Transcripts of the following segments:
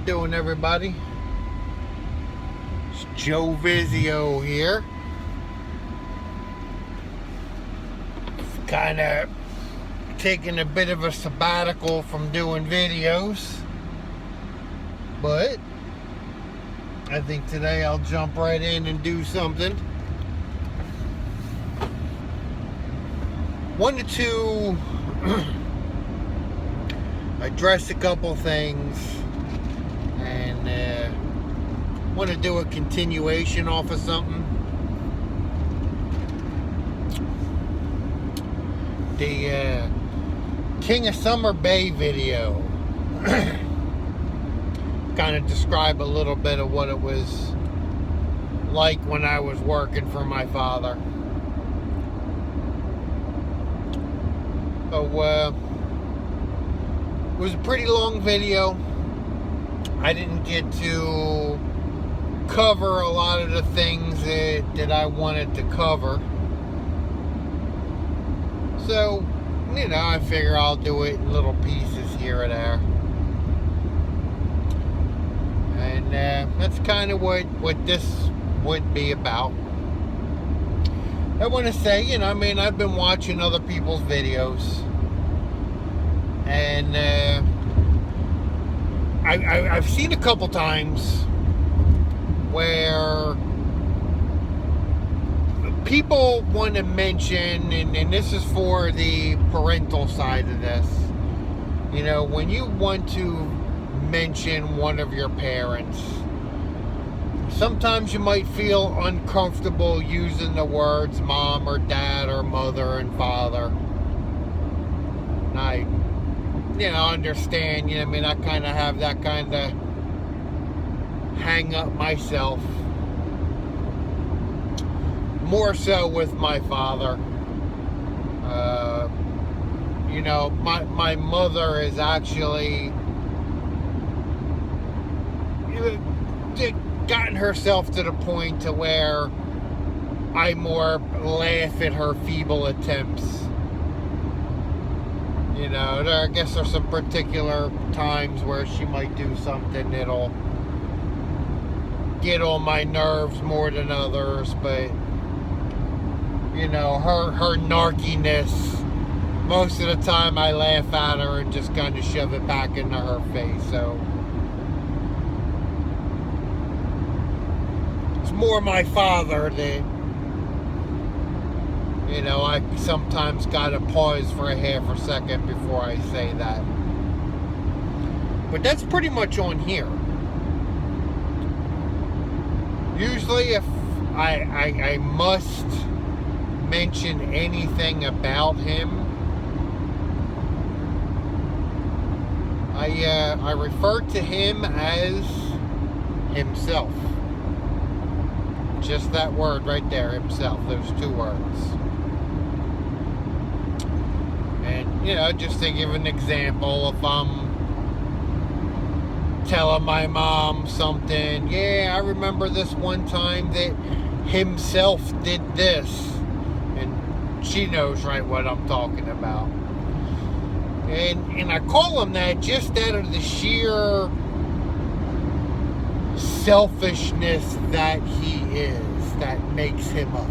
doing, everybody? It's Joe Vizio here. Kind of taking a bit of a sabbatical from doing videos, but I think today I'll jump right in and do something. Wanted to address a couple things, and want to do a continuation off of something. The King of Summer Bay video kind of describe a little bit of what it was like when I was working for my father. So it was a pretty long video. I didn't get to cover a lot of the things that I wanted to cover. So, I figure I'll do it in little pieces here or there. And that's kind of what this would be about. I want to say, I've been watching other people's videos. And I've seen a couple times where people want to mention, and this is for the parental side of this, when you want to mention one of your parents, sometimes you might feel uncomfortable using the words mom or dad or mother and father. And I understand, I kind of have that kind of hang up myself. More so with my father. My mother is actually gotten herself to the point to where I more laugh at her feeble attempts. I guess there's some particular times where she might do something that'll get on my nerves more than others, but her narkiness, most of the time I laugh at her and just kind of shove it back into her face. So it's more my father that I sometimes gotta pause for a half a second before I say that. But that's pretty much on here. Usually if I must mention anything about him, I refer to him as himself. Just that word right there, himself, those two words. And just to give an example, if I'm telling my mom something, I remember this one time that himself did this, and she knows right what I'm talking about. And I call him that just out of the sheer selfishness that he is, that makes him up.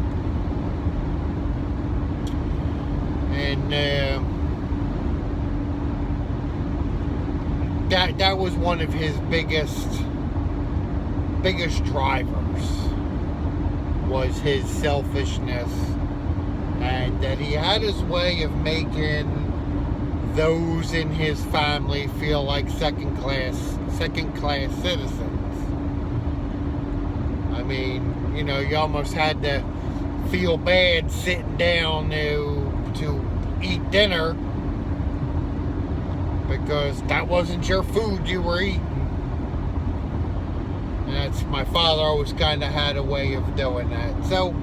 And that was one of his biggest drivers, was his selfishness, and that he had his way of making those in his family feel like second class citizens. You almost had to feel bad sitting down to eat dinner, because that wasn't your food you were eating. And my father always kind of had a way of doing that. So,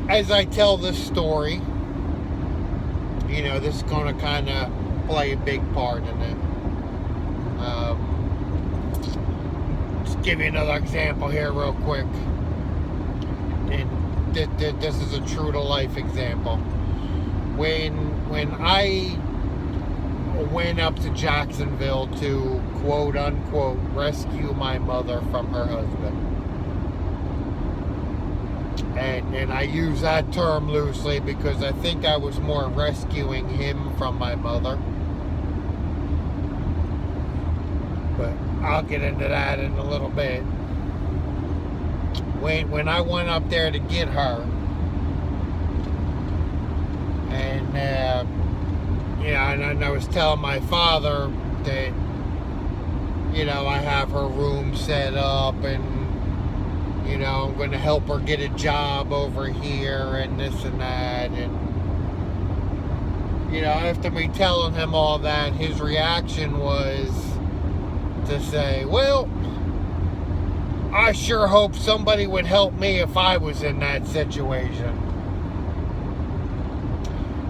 as I tell this story, this is going to kind of play a big part in it. Just give you another example here real quick. And this is a true to life example. When went up to Jacksonville to, quote unquote, rescue my mother from her husband. And I use that term loosely because I think I was more rescuing him from my mother. But I'll get into that in a little bit. When I went up there to get her, and and I was telling my father that, I have her room set up, and I'm going to help her get a job over here and this and that. And, after me telling him all that, his reaction was to say, well, I sure hope somebody would help me if I was in that situation.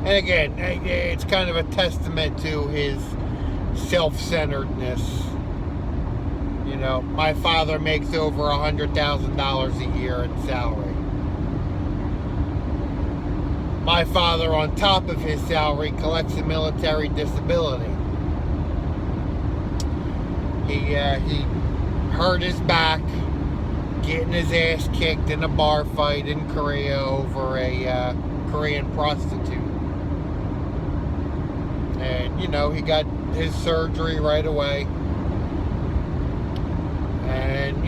And again, it's kind of a testament to his self-centeredness. My father makes over $100,000 a year in salary. My father, on top of his salary, collects a military disability. He hurt his back getting his ass kicked in a bar fight in Korea over a Korean prostitute. And, he got his surgery right away. And,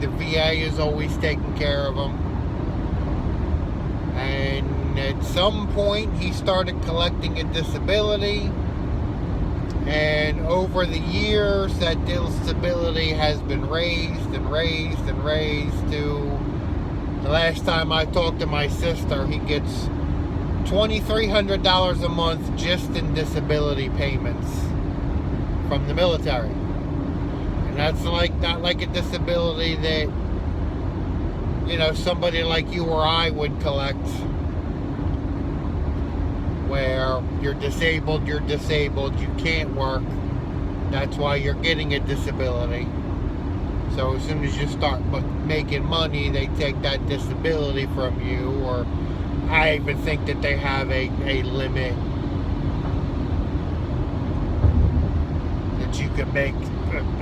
the VA is always taking care of him. And at some point, he started collecting a disability. And over the years, that disability has been raised and raised and raised to, the last time I talked to my sister, he gets $2,300 a month just in disability payments from the military. And that's not like a disability that, somebody like you or I would collect, where you're disabled, you can't work. That's why you're getting a disability. So as soon as you start making money, they take that disability from you, or I even think that they have a limit that you can make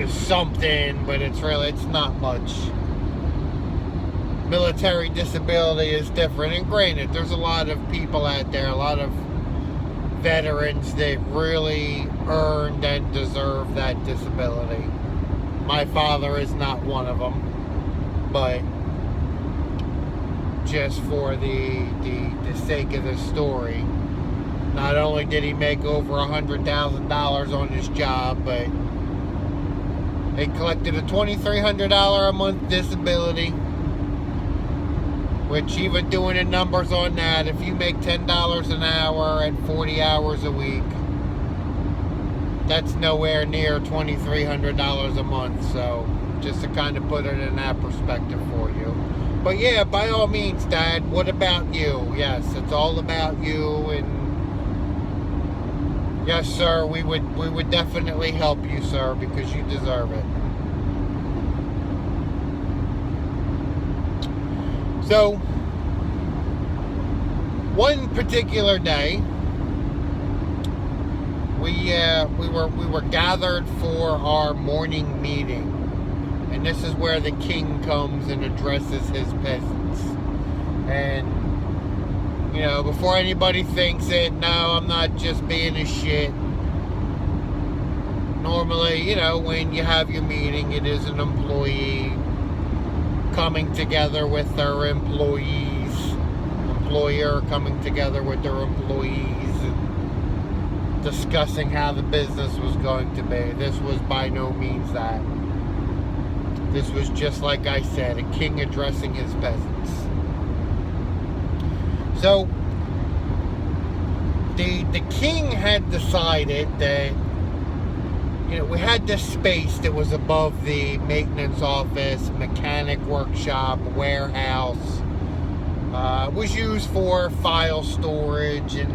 something, but it's not much. Military disability is different, and granted, there's a lot of people out there, a lot of veterans that really earned and deserve that disability. My father is not one of them, but just for the sake of the story, not only did he make over $100,000 on his job, but they collected a $2,300 a month disability, which, even doing the numbers on that, if you make $10 an hour and 40 hours a week, that's nowhere near $2,300 a month. So just to kind of put it in that perspective for you. But yeah, by all means, Dad, what about you? Yes, it's all about you. And yes, sir, we would definitely help you, sir, because you deserve it. So, one particular day, we were gathered for our morning meeting, and this is where the king comes and addresses his peasants. And before anybody thinks it, no, I'm not just being a shit. Normally, when you have your meeting, it is an employee coming together with their employees, employer coming together with their employees, and discussing how the business was going to be. This was by no means that. This was just like I said, a king addressing his peasants. So the king had decided that we had this space that was above the maintenance office, mechanic workshop, warehouse. It was used for file storage and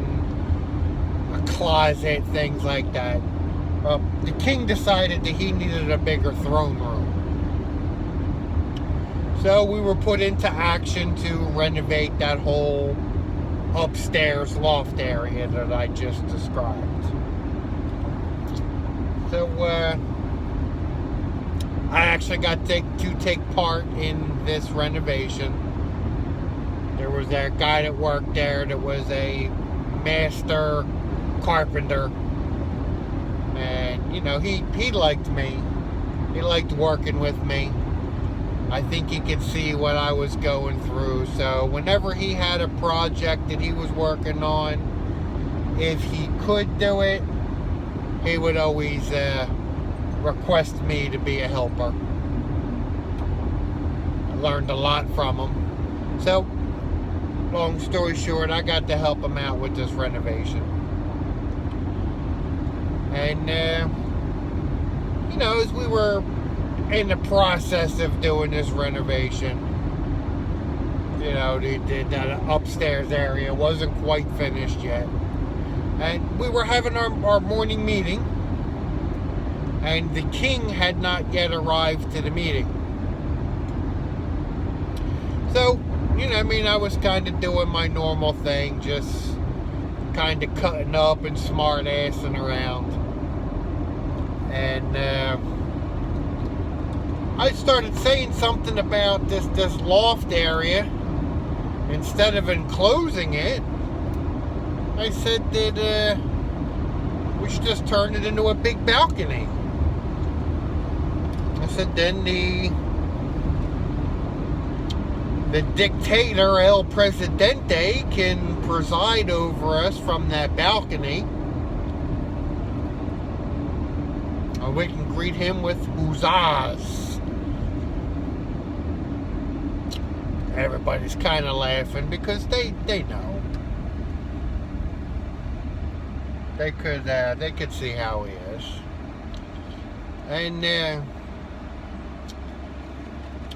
a closet, things like that. The king decided that he needed a bigger throne room. So we were put into action to renovate that whole upstairs loft area that I just described. So, I actually got to take part in this renovation. There was a guy that worked there that was a master carpenter. And, you know, he liked me. He liked working with me. I think he could see what I was going through. So whenever he had a project that he was working on, if he could do it, he would always request me to be a helper. I learned a lot from him. So, long story short, I got to help him out with this renovation. And, you know, as we were in the process of doing this renovation, you know, that upstairs area wasn't quite finished yet. And we were having our morning meeting, and the king had not yet arrived to the meeting. So, you know, I mean, I was kind of doing my normal thing, just kind of cutting up and smart-assing around. And I started saying something about this loft area. Instead of enclosing it, I said that we should just turn it into a big balcony. I said then the dictator, El Presidente, can preside over us from that balcony. And we can greet him with huzzas. Everybody's kind of laughing because they know. They could see how he is. And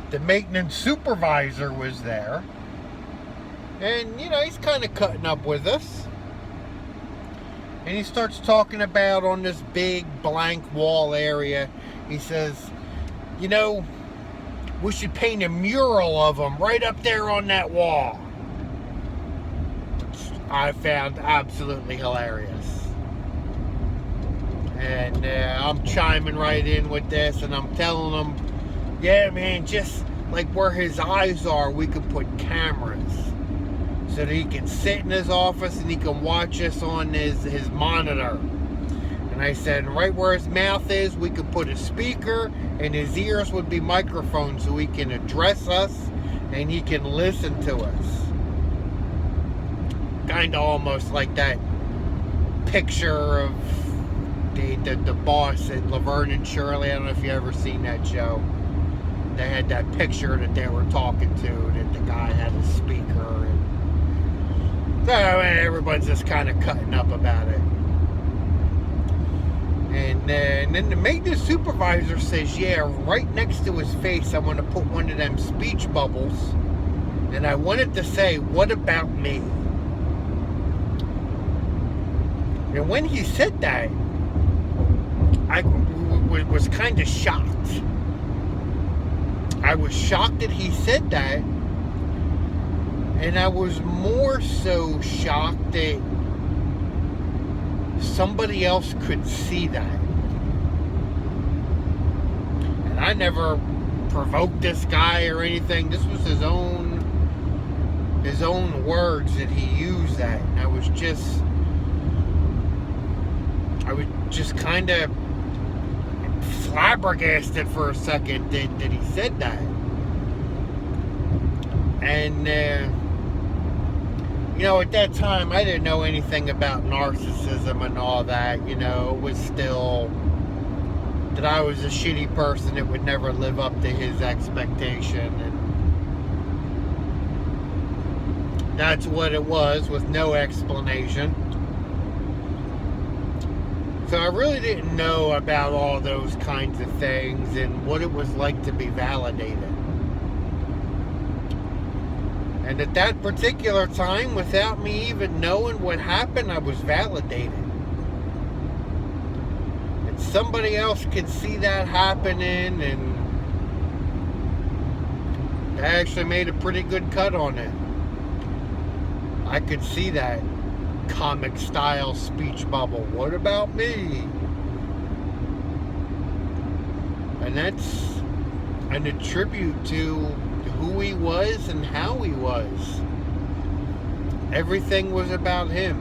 the maintenance supervisor was there. And, you know, he's kind of cutting up with us. And he starts talking about on this big blank wall area. He says, you know, we should paint a mural of him right up there on that wall. Which I found absolutely hilarious. And I'm chiming right in with this, and I'm telling him, yeah, man, just like where his eyes are, we could put cameras so that he can sit in his office and he can watch us on his monitor. And I said, right where his mouth is, we could put a speaker, and his ears would be microphones so he can address us and he can listen to us. Kind of almost like that picture of the boss at Laverne and Shirley. I don't know if you ever seen that show. They had that picture that they were talking to, that the guy had a speaker, and so everyone's just kind of cutting up about it. And then the maintenance supervisor says, yeah, right next to his face I want to put one of them speech bubbles, and I wanted to say, what about me? And when he said that, I was kind of shocked. I was shocked that he said that, and I was more so shocked that somebody else could see that. And I never provoked this guy or anything. This was his own words that he used that. And I was just kind of flabbergasted for a second that he said that. And you know, at that time I didn't know anything about narcissism and all that. You know, it was still that I was a shitty person that would never live up to his expectation, and that's what it was, with no explanation. So I really didn't know about all those kinds of things and what it was like to be validated. And at that particular time, without me even knowing what happened, I was validated. And somebody else could see that happening, and I actually made a pretty good cut on it. I could see that comic style speech bubble. What about me? And that's an attribute to who he was and how he was. Everything was about him.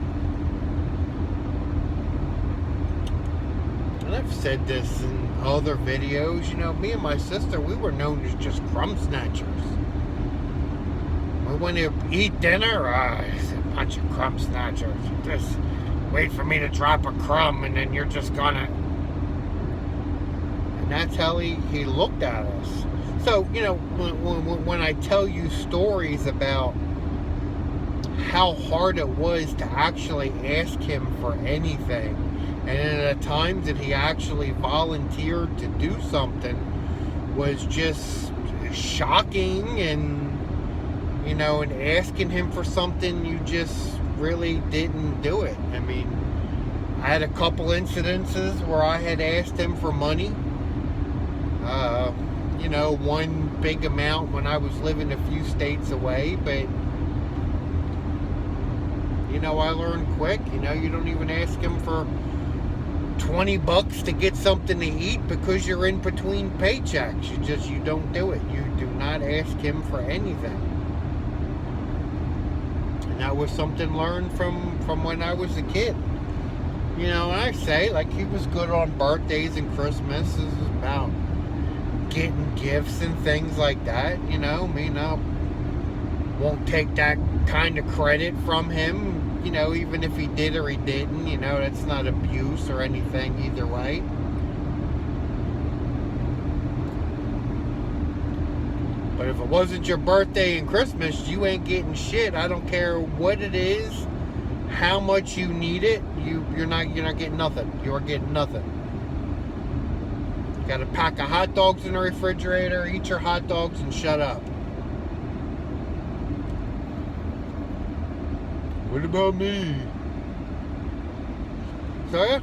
And I've said this in other videos, me and my sister, we were known as just crumb snatchers. We went to eat dinner, it's a bunch of crumb snatchers. Just wait for me to drop a crumb and then you're just gonna... And that's how he looked at us. So, when I tell you stories about how hard it was to actually ask him for anything, and at times that he actually volunteered to do something, was just shocking. And and asking him for something, you just really didn't do it. I mean, I had a couple incidences where I had asked him for money. One big amount when I was living a few states away, but I learned quick, you don't even ask him for $20 to get something to eat because you're in between paychecks. You don't do it. You do not ask him for anything. And that was something learned from when I was a kid. And I say, like, he was good on birthdays and Christmas. This is about getting gifts and things like that. I won't take that kind of credit from him. Even if he did or he didn't, that's not abuse or anything either way. But if it wasn't your birthday and Christmas, you ain't getting shit. I don't care what it is, how much you need it, you're not getting nothing. You're getting nothing. Got a pack of hot dogs in the refrigerator, eat your hot dogs and shut up. What about me? So yeah,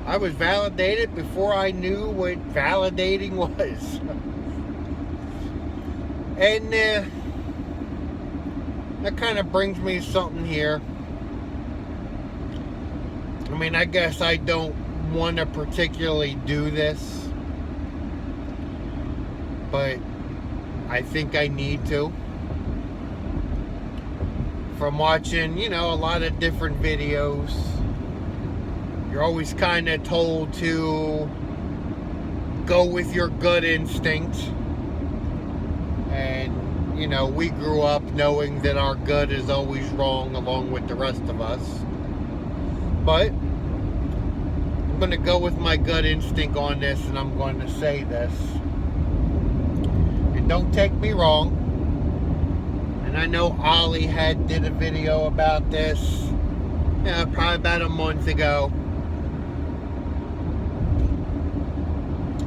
I was validated before I knew what validating was. And that kind of brings me to something here. I mean, I guess I don't want to particularly do this, but I think I need to. From watching, a lot of different videos, you're always kind of told to go with your gut instinct. And, we grew up knowing that our gut is always wrong along with the rest of us. But I'm going to go with my gut instinct on this, and I'm going to say this. And don't take me wrong. And I know Ollie did a video about this, probably about a month ago.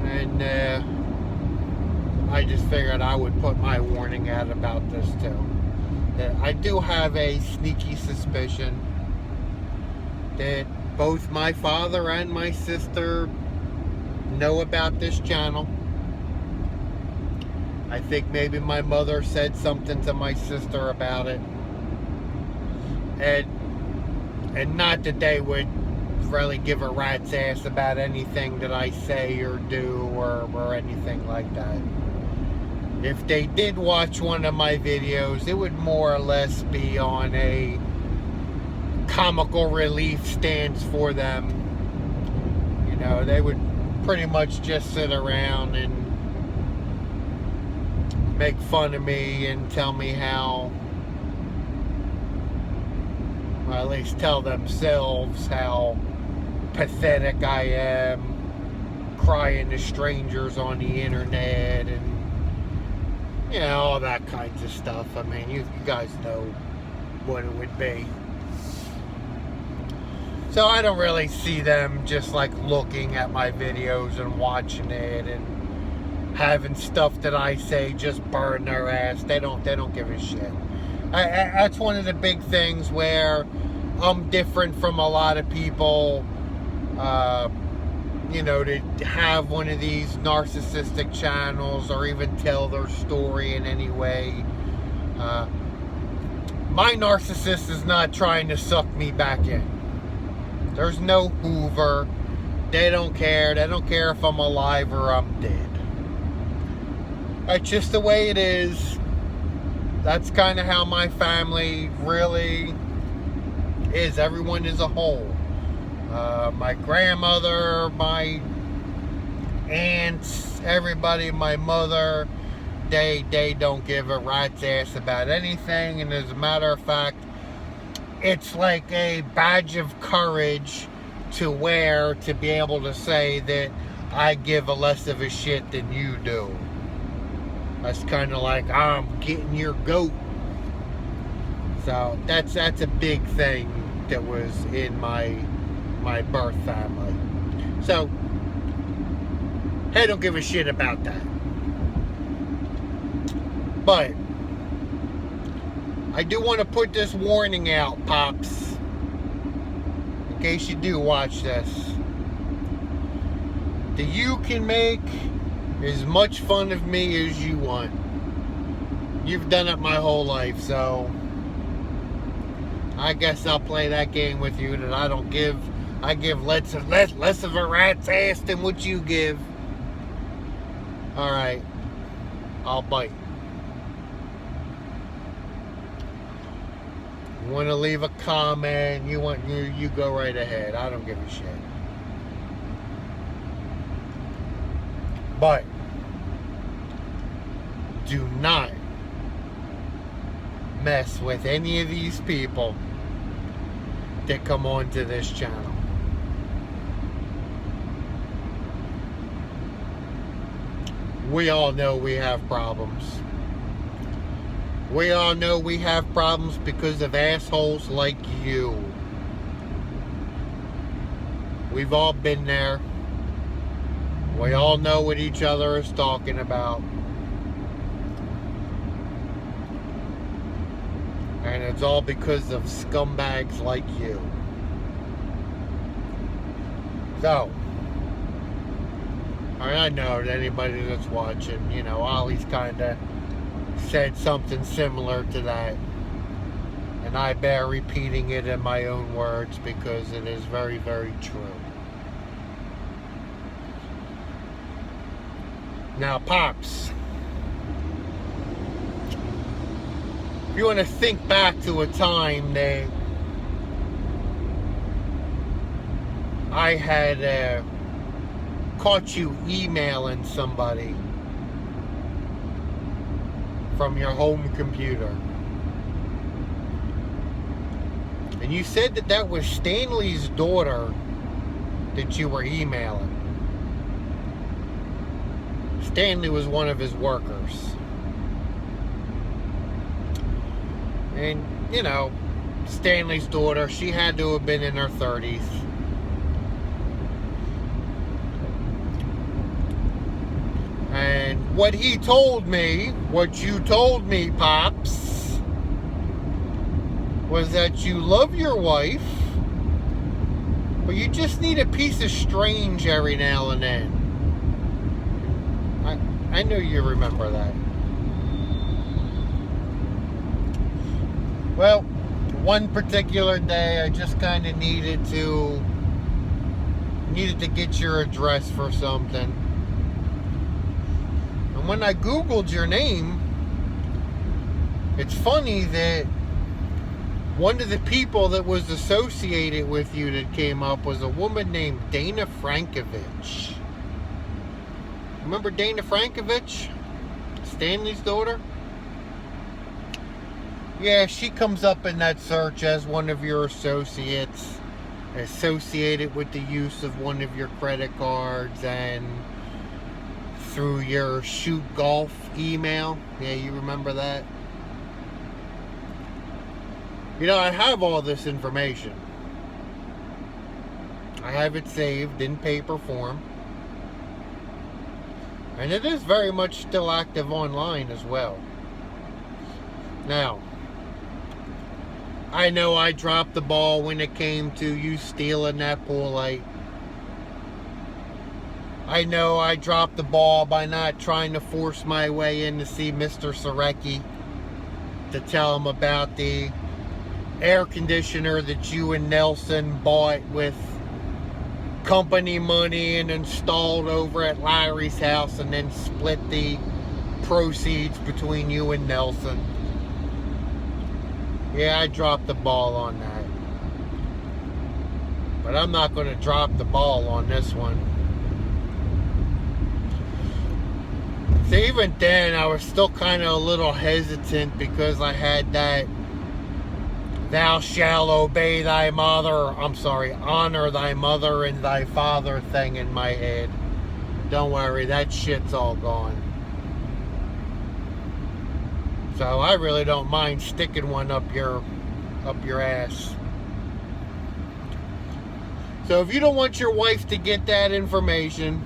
And I just figured I would put my warning out about this too. That I do have a sneaky suspicion that both my father and my sister know about this channel. I think maybe my mother said something to my sister about it. And not that they would really give a rat's ass about anything that I say or do or anything like that. If they did watch one of my videos, it would more or less be on a comical relief stance for them. They would pretty much just sit around and make fun of me and tell me how, well, at least tell themselves how pathetic I am, crying to strangers on the internet, and all that kinds of stuff. I mean, you guys know what it would be. So I don't really see them just like looking at my videos and watching it and having stuff that I say just burn their ass. They don't give a shit. That's one of the big things where I'm different from a lot of people. To have one of these narcissistic channels or even tell their story in any way. My narcissist is not trying to suck me back in. There's no Hoover. They don't care. They don't care if I'm alive or I'm dead. That's just the way it is. That's kind of how my family really is. Everyone is a whole. My grandmother, my aunts, everybody, my mother, they don't give a rat's ass about anything. And as a matter of fact, it's like a badge of courage to wear, to be able to say that I give a less of a shit than you do. That's kind of like, I'm getting your goat. So that's a big thing that was in my birth family. So I don't give a shit about that. But I do want to put this warning out, Pops, in case you do watch this, that you can make as much fun of me as you want. You've done it my whole life, so I guess I'll play that game with you, that I give less of a rat's ass than what you give. Alright, I'll bite. You want to leave a comment, you go right ahead. I don't give a shit. But do not mess with any of these people that come onto this channel. We all know we have problems. We all know we have problems because of assholes like you. We've all been there. We all know what each other is talking about. And it's all because of scumbags like you. So, I know that anybody that's watching, Ollie's kind of said something similar to that. And I bear repeating it in my own words because it is very, very true. Now, Pops, if you want to think back to a time that I had caught you emailing somebody from your home computer, and you said that was Stanley's daughter that you were emailing. Stanley was one of his workers. And, Stanley's daughter, she had to have been in her 30s. And what he told me, what you told me, Pops, was that you love your wife, but you just need a piece of strange every now and then. I know you remember that. Well, one particular day I just kind of needed to get your address for something. And when I Googled your name, it's funny that one of the people that was associated with you that came up was a woman named Dana Frankovich. Remember Dana Frankovich? Stanley's daughter? Yeah, she comes up in that search as one of your associates, associated with the use of one of your credit cards and through your Shoot Golf email. Yeah, you remember that? I have all this information. I have it saved in paper form. And it is very much still active online as well. Now, I know I dropped the ball when it came to you stealing that pool light. I know I dropped the ball by not trying to force my way in to see Mr. Sarecki to tell him about the air conditioner that you and Nelson bought with company money and installed over at Larry's house and then split the proceeds between you and Nelson. Yeah, I dropped the ball on that. But I'm not going to drop the ball on this one. So even then, I was still kind of a little hesitant because I had that thou shalt obey thy mother, honor thy mother and thy father thing in my head. Don't worry, that shit's all gone. So I really don't mind sticking one up your ass. So if you don't want your wife to get that information,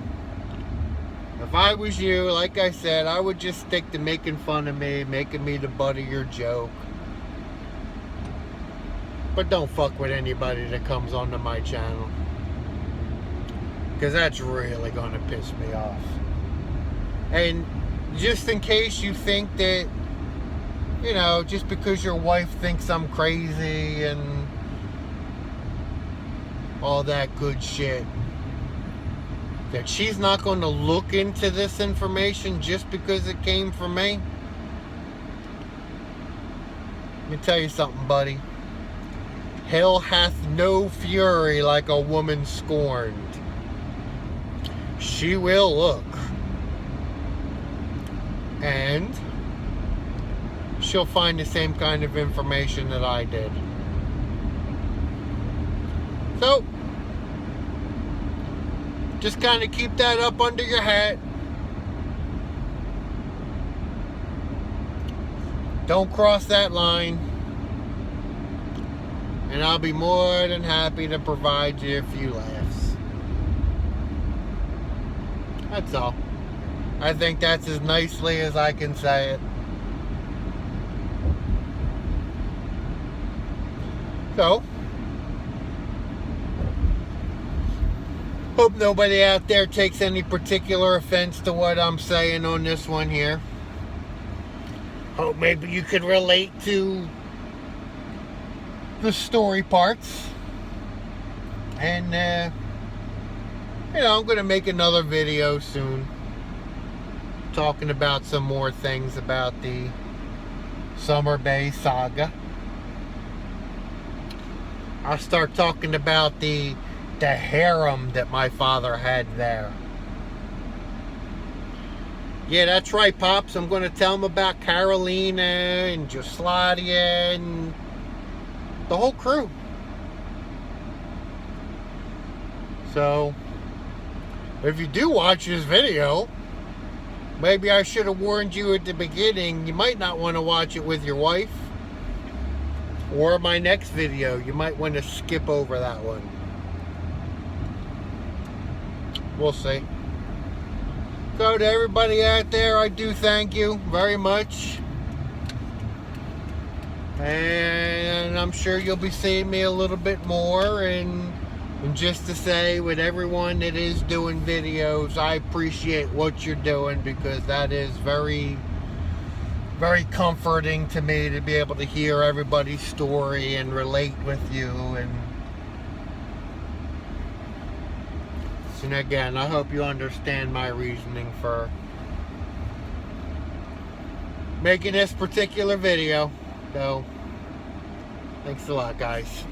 if I was you, like I said, I would just stick to making fun of me, making me the butt of your joke. But don't fuck with anybody that comes onto my channel, because that's really going to piss me off. And just in case you think that, you know, just because your wife thinks I'm crazy and all that good shit, that she's not going to look into this information just because it came from me. Let me tell you something, buddy. Hell hath no fury like a woman scorned. She will look. And she'll find the same kind of information that I did. So, just kind of keep that up under your hat. Don't cross that line. And I'll be more than happy to provide you a few laughs. That's all. I think that's as nicely as I can say it. So, hope nobody out there takes any particular offense to what I'm saying on this one here. Hope maybe you could relate to the story parts. And you know, I'm gonna make another video soon talking about some more things about the Summer Bay saga. I'll start talking about the harem that my father had there. Yeah, that's right, Pops. I'm going to tell them about Carolina and Josladia and the whole crew. So, if you do watch this video, maybe I should have warned you at the beginning. You might not want to watch it with your wife. Or my next video, you might want to skip over that one. We'll see. So to everybody out there, I do thank you very much. And I'm sure you'll be seeing me a little bit more. And just to say, with everyone that is doing videos, I appreciate what you're doing, because that is very, very comforting to me to be able to hear everybody's story and relate with you. And again, I hope you understand my reasoning for making this particular video. So, thanks a lot, guys.